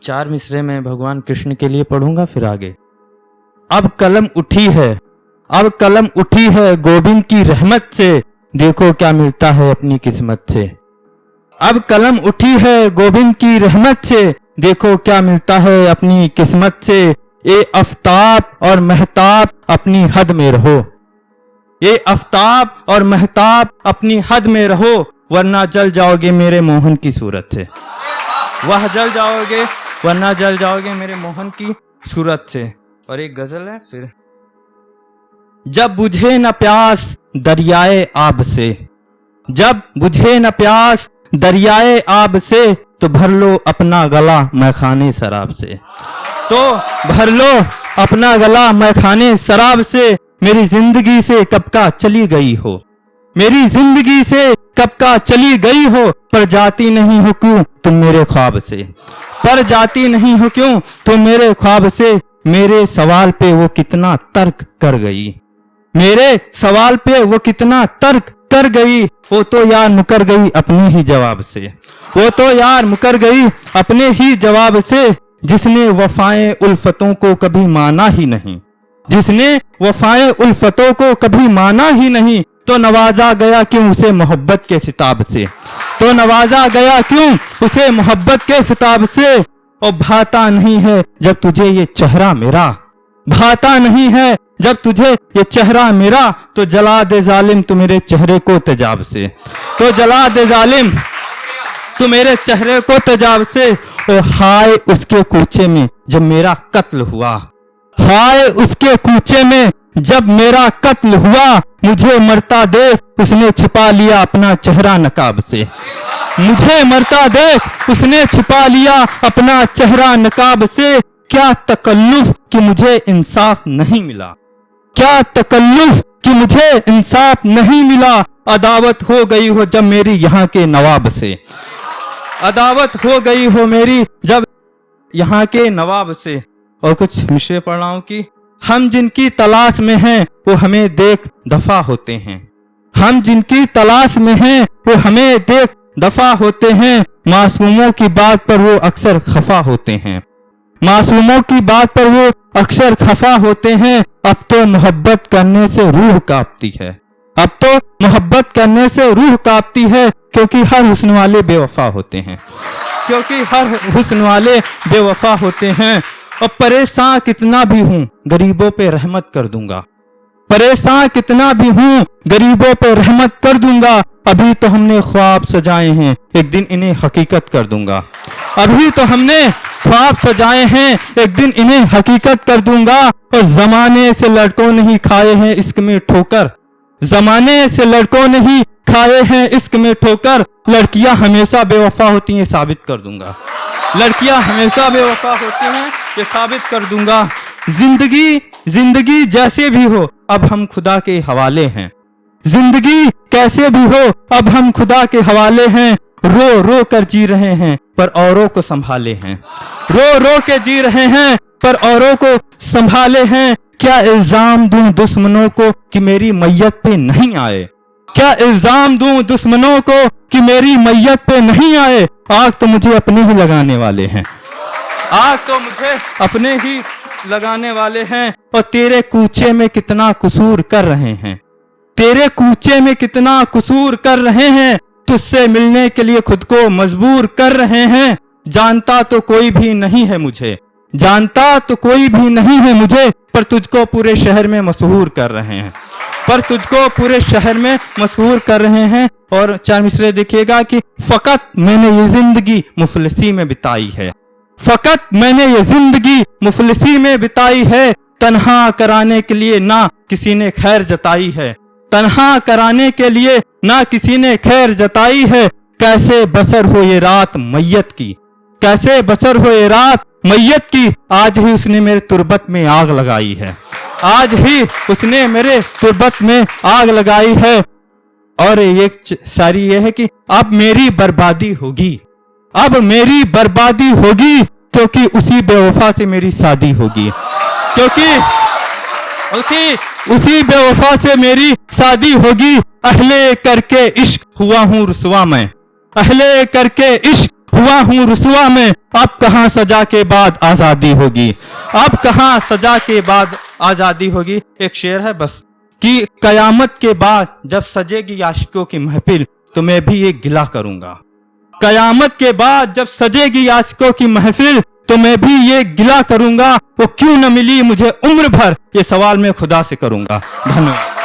4 मिसरे में भगवान कृष्ण के लिए पढ़ूंगा, फिर आगे। अब कलम उठी है, अब कलम उठी है गोविंद की रहमत से, देखो क्या मिलता है अपनी किस्मत से। अब कलम उठी है गोविंद की रहमत से, देखो क्या मिलता है अपनी किस्मत से। ये आफ्ताब और महताब अपनी हद में रहो, ये आफ्ताब और महताब अपनी हद में रहो, वरना जल जाओगे मेरे मोहन की सूरत से। वह जल जाओगे वरना जल जाओगे मेरे मोहन की सूरत से। और एक गजल है फिर। जब बुझे न प्यास दरियाए आब से, जब बुझे न प्यास दरियाए आब से, तो भर लो अपना गला मैखाने शराब से। तो भर लो अपना गला मैखाने शराब से। मेरी जिंदगी से कब का चली गई हो, मेरी जिंदगी से कब का चली गई हो, पर जाती नहीं हो क्यों तुम मेरे ख्वाब से, पर जाती नहीं हो क्यों तुम मेरे ख्वाब से। मेरे सवाल पे वो कितना तर्क कर गई, मेरे सवाल पे वो कितना तर्क कर गई। वो तो यार मुकर गई अपने ही जवाब से, वो तो यार मुकर गई अपने ही जवाब से। जिसने वफाएं उल्फतों को कभी माना ही नहीं, जिसने वफाएं उल्फतों को कभी माना ही नहीं, तो नवाजा गया क्यों उसे मोहब्बत के खिताब से, तो नवाजा गया क्यों उसे मोहब्बत के खिताब से। और भाता नहीं है जब तुझे ये चेहरा मेरा, भाता नहीं है जब तुझे ये चेहरा मेरा, तो जला दे जालिम तू मेरे चेहरे को तेजाब से, तो जला दे जालिम तू मेरे चेहरे को तेजाब से। ओ हाय उसके कूचे में जब मेरा कत्ल हुआ, हाय उसके कूचे में जब मेरा कत्ल हुआ, मुझे मरता देख उसने छिपा लिया अपना चेहरा नकाब से, मुझे मरता देख उसने छिपा लिया अपना चेहरा नकाब से। क्या तकल्लुफ कि मुझे इंसाफ नहीं मिला, क्या तकल्लुफ कि मुझे इंसाफ नहीं मिला। अदावत हो गई हो जब मेरी यहाँ के नवाब से, अदावत हो गई हो मेरी जब यहाँ के नवाब से। और कुछ मिसरे पढ़ रहा हूं कि हम जिनकी तलाश में हैं वो हमें देख दफा होते हैं, हम जिनकी तलाश में हैं वो हमें देख दफा होते हैं। मासूमों की बात पर वो अक्सर खफा होते हैं, मासूमों की बात पर वो अक्सर खफा होते हैं। अब तो मोहब्बत करने से रूह कांपती है, अब तो मोहब्बत करने से रूह कांपती है, क्योंकि हर हुस्न वाले बेवफा होते हैं, क्योंकि हर हुस्न वाले बेवफा होते हैं। और परेशान कितना भी हूं गरीबों पे रहमत कर दूंगा, परेशान कितना भी हूं गरीबों पे रहमत कर दूंगा। अभी तो हमने ख्वाब सजाए हैं एक दिन इन्हें हकीकत कर दूंगा, अभी तो हमने ख्वाब सजाए हैं एक दिन इन्हें हकीकत कर दूंगा। और जमाने से लड़कों ने ही खाए हैं इश्क में ठोकर, जमाने से लड़कों ने ही खाए हैं इश्क में ठोकर। लड़कियां हमेशा बेवफा होती हैं साबित कर दूंगा, लड़कियां हमेशा बेवफा होती हैं ये साबित कर दूंगा। जिंदगी जिंदगी जैसे भी हो अब हम खुदा के हवाले हैं, जिंदगी कैसे भी हो अब हम खुदा के हवाले हैं। रो रो कर जी रहे हैं पर औरों को संभाले हैं, रो रो के जी रहे हैं पर औरों को संभाले हैं। क्या इल्जाम दूं दुश्मनों को कि मेरी मैयत पे नहीं आए, क्या इल्जाम दूं दुश्मनों को कि मेरी मैयत पे नहीं आए। आग तो मुझे अपने ही लगाने वाले हैं, आग तो मुझे अपने ही लगाने वाले हैं। और तेरे कूचे में कितना कसूर कर रहे हैं, तेरे कूचे में कितना कसूर कर रहे हैं। तुझसे मिलने के लिए खुद को मजबूर कर रहे हैं। जानता तो कोई भी नहीं है मुझे, जानता तो कोई भी नहीं है मुझे, पर तुझको पूरे शहर में मशहूर कर रहे हैं, पर तुझको पूरे शहर में मशहूर कर रहे हैं। और 4 मिसरे देखिएगा कि फकत मैंने ये जिंदगी मुफलिसी में बिताई है, फकत मैंने ये जिंदगी मुफलिसी में बिताई है। तन्हा कराने के लिए ना किसी ने खैर जताई है, तन्हा कराने के लिए ना किसी ने खैर जताई है। कैसे बसर हो ये रात मैयत की, कैसे बसर हो ये रात मैयत की। आज ही उसने मेरे तुरबत में आग लगाई है, आज ही उसने मेरे तुरबत में आग लगाई है। और एक शायरी ये है कि अब मेरी बर्बादी होगी, अब मेरी बर्बादी होगी, क्योंकि उसी बेवफा से मेरी शादी होगी, क्योंकि उसी बेवफा से मेरी शादी होगी। अहले करके इश्क हुआ हूँ रुसवा मैं, अहले करके इश्क हुआ हूँ रुसवा में, अब कहाँ सजा के बाद आजादी होगी, अब कहाँ सजा के बाद आजादी होगी। एक शेर है बस कि कयामत के बाद जब सजेगी आशिकों की महफिल तो मैं भी ये गिला करूंगा, कयामत के बाद जब सजेगी आशिकों की महफिल तो मैं भी ये गिला करूंगा, वो क्यों न मिली मुझे उम्र भर, ये सवाल मैं खुदा से करूंगा। धन्यवाद।